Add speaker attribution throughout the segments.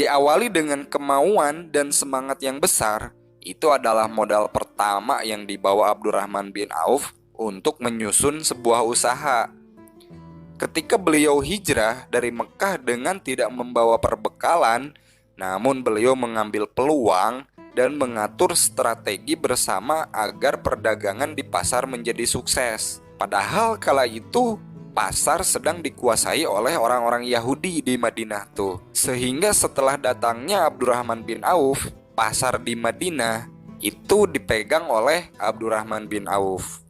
Speaker 1: Diawali dengan kemauan dan semangat yang besar, itu adalah modal pertama yang dibawa Abdurrahman bin Auf untuk menyusun sebuah usaha. Ketika beliau hijrah dari Mekah dengan tidak membawa perbekalan, namun beliau mengambil peluang dan mengatur strategi bersama agar perdagangan di pasar menjadi sukses. Padahal kala itu pasar sedang dikuasai oleh orang-orang Yahudi di Madinah tuh. Sehingga setelah datangnya Abdurrahman bin Auf, pasar di Madinah itu dipegang oleh Abdurrahman bin Auf.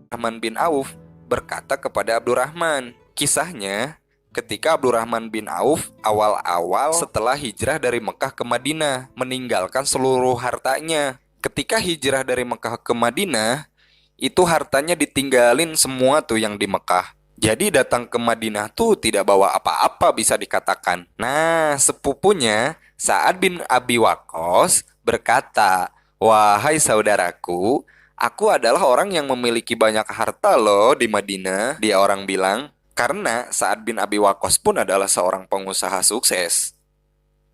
Speaker 1: Abdurrahman bin Auf berkata kepada Abdurrahman, kisahnya ketika Abdurrahman bin Auf awal-awal setelah hijrah dari Mekah ke Madinah, meninggalkan seluruh hartanya. Ketika hijrah dari Mekah ke Madinah, itu hartanya ditinggalin semua tuh yang di Mekah. Jadi datang ke Madinah tuh tidak bawa apa-apa bisa dikatakan. Nah, sepupunya Sa'ad bin Abi Waqqas berkata, "Wahai saudaraku, aku adalah orang yang memiliki banyak harta loh di Madinah." Dia orang bilang, karena Sa'ad bin Abi Waqqas pun adalah seorang pengusaha sukses,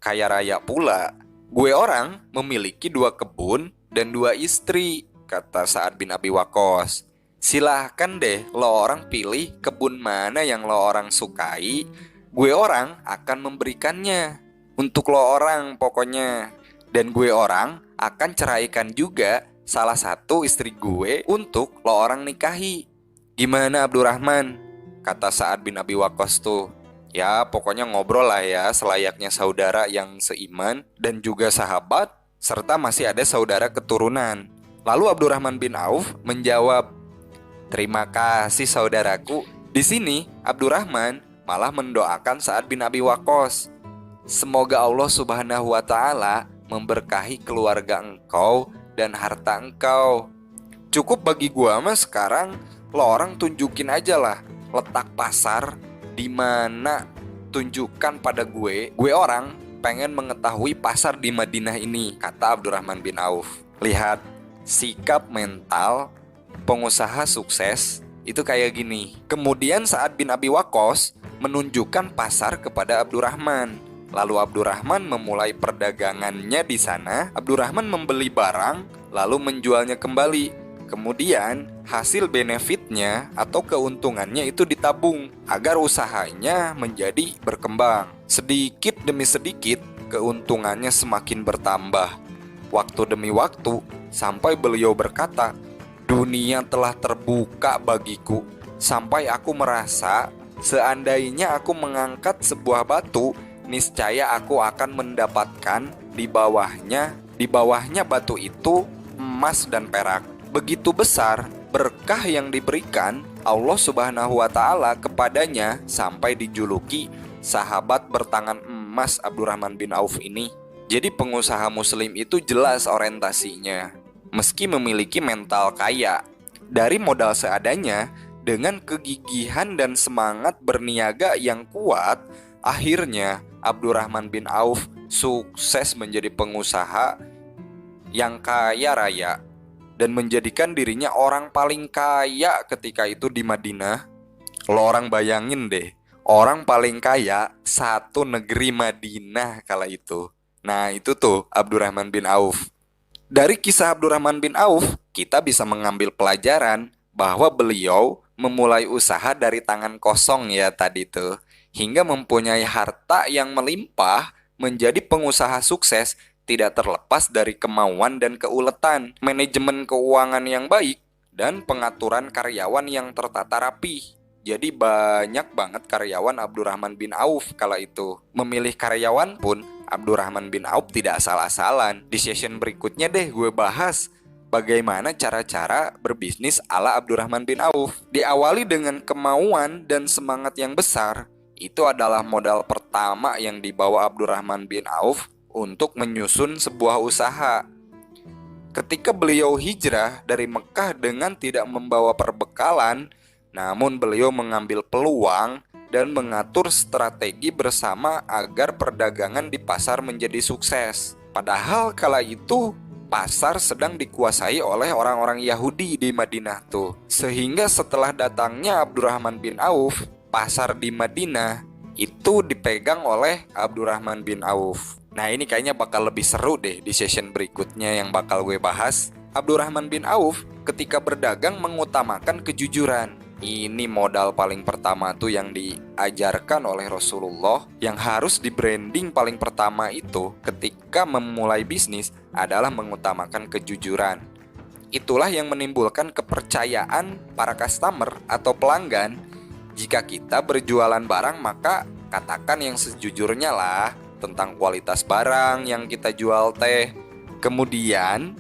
Speaker 1: kaya raya pula. "Gue orang memiliki 2 kebun dan 2 istri," kata Sa'ad bin Abi Waqqas. "Silahkan deh lo orang pilih kebun mana yang lo orang sukai. Gue orang akan memberikannya untuk lo orang pokoknya. Dan gue orang akan ceraikan juga salah satu istri gue untuk lo orang nikahi. Gimana Abdurrahman?" Kata Sa'ad bin Abi Waqqas tuh. Ya pokoknya ngobrol lah ya, selayaknya saudara yang seiman dan juga sahabat, serta masih ada saudara keturunan. Lalu Abdurrahman bin Auf menjawab, "Terima kasih saudaraku." Di sini Abdurrahman malah mendoakan Sa'ad bin Abi Waqqas, "Semoga Allah Subhanahu wa Ta'ala memberkahi keluarga engkau dan harta engkau. Cukup bagi gua mah sekarang lo orang tunjukin aja lah letak pasar di mana, tunjukkan pada gue orang pengen mengetahui pasar di Madinah ini," kata Abdurrahman bin Auf. Lihat, sikap mental pengusaha sukses itu kayak gini. Kemudian Sa'ad bin Abi Waqqas menunjukkan pasar kepada Abdurrahman. Lalu Abdurrahman memulai perdagangannya di sana. Abdurrahman membeli barang lalu menjualnya kembali. Kemudian hasil benefitnya atau keuntungannya itu ditabung agar usahanya menjadi berkembang. Sedikit demi sedikit keuntungannya semakin bertambah. Waktu demi waktu sampai beliau berkata, "Dunia telah terbuka bagiku sampai aku merasa seandainya aku mengangkat sebuah batu, niscaya aku akan mendapatkan di bawahnya batu itu emas dan perak." Begitu besar berkah yang diberikan Allah Subhanahu wa Ta'ala kepadanya sampai dijuluki sahabat bertangan emas Abdurrahman bin Auf ini. Jadi pengusaha muslim itu jelas orientasinya. Meski memiliki mental kaya, dari modal seadanya dengan kegigihan dan semangat berniaga yang kuat, akhirnya Abdurrahman bin Auf sukses menjadi pengusaha yang kaya raya dan menjadikan dirinya orang paling kaya ketika itu di Madinah. Lo orang bayangin deh, orang paling kaya satu negeri Madinah kala itu. Nah itu tuh Abdurrahman bin Auf. Dari kisah Abdurrahman bin Auf, kita bisa mengambil pelajaran bahwa beliau memulai usaha dari tangan kosong ya tadi tuh, hingga mempunyai harta yang melimpah. Menjadi pengusaha sukses tidak terlepas dari kemauan dan keuletan, manajemen keuangan yang baik, dan pengaturan karyawan yang tertata rapi. Jadi banyak banget karyawan Abdurrahman bin Auf kala itu. Memilih karyawan pun Abdurrahman bin Auf tidak asal-asalan. Di session berikutnya deh gue bahas bagaimana cara-cara berbisnis ala Abdurrahman bin Auf. Diawali dengan kemauan dan semangat yang besar, itu adalah modal pertama yang dibawa Abdurrahman bin Auf untuk menyusun sebuah usaha. Ketika beliau hijrah dari Mekah dengan tidak membawa perbekalan, namun beliau mengambil peluang dan mengatur strategi bersama agar perdagangan di pasar menjadi sukses. Padahal kala itu pasar sedang dikuasai oleh orang-orang Yahudi di Madinah tuh. Sehingga setelah datangnya Abdurrahman bin Auf, pasar di Madinah itu dipegang oleh Abdurrahman bin Auf. Nah, ini kayaknya bakal lebih seru deh di session berikutnya yang bakal gue bahas. Abdurrahman bin Auf ketika berdagang mengutamakan kejujuran. Ini modal paling pertama tuh yang diajarkan oleh Rasulullah, yang harus di branding paling pertama itu ketika memulai bisnis adalah mengutamakan kejujuran. Itulah yang menimbulkan kepercayaan para customer atau pelanggan. Jika kita berjualan barang, maka katakan yang sejujurnya lah tentang kualitas barang yang kita jual teh. Kemudian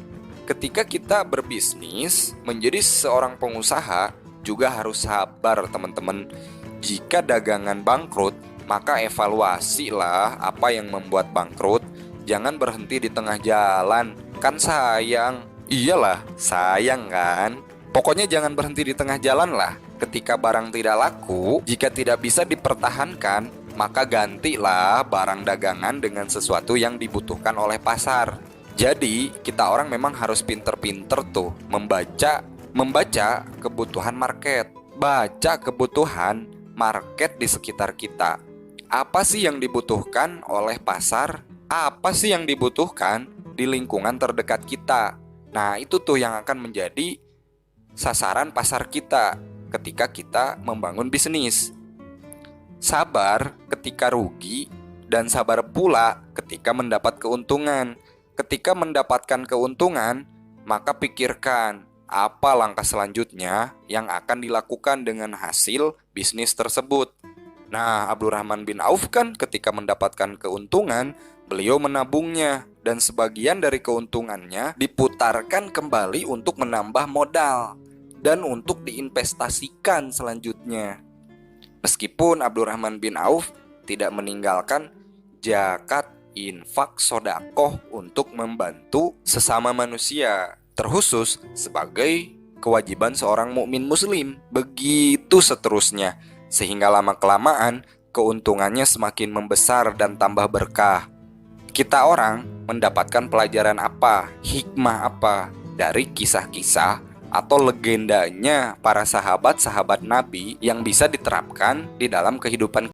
Speaker 1: ketika kita berbisnis menjadi seorang pengusaha, juga harus sabar teman-teman. Jika dagangan bangkrut, maka evaluasilah apa yang membuat bangkrut. Jangan berhenti di tengah jalan, kan sayang. Iyalah, sayang kan. Pokoknya jangan berhenti di tengah jalan lah. Ketika barang tidak laku, jika tidak bisa dipertahankan, maka gantilah barang dagangan dengan sesuatu yang dibutuhkan oleh pasar. Jadi, kita orang memang harus pinter-pinter tuh membaca kebutuhan market. Baca kebutuhan market di sekitar kita. Apa sih yang dibutuhkan oleh pasar? Apa sih yang dibutuhkan di lingkungan terdekat kita? Nah, itu tuh yang akan menjadi sasaran pasar kita ketika kita membangun bisnis. Sabar ketika rugi dan sabar pula ketika mendapat keuntungan. Ketika mendapatkan keuntungan, maka pikirkan apa langkah selanjutnya yang akan dilakukan dengan hasil bisnis tersebut. Nah, Abdurrahman bin Auf kan ketika mendapatkan keuntungan, beliau menabungnya dan sebagian dari keuntungannya diputarkan kembali untuk menambah modal dan untuk diinvestasikan selanjutnya. Meskipun Abdurrahman bin Auf tidak meninggalkan zakat, infak, sodakoh untuk membantu sesama manusia, terkhusus sebagai kewajiban seorang mukmin muslim. Begitu seterusnya, sehingga lama-kelamaan keuntungannya semakin membesar dan tambah berkah. Kita orang mendapatkan pelajaran apa, hikmah apa dari kisah-kisah atau legendanya para sahabat-sahabat Nabi yang bisa diterapkan di dalam kehidupan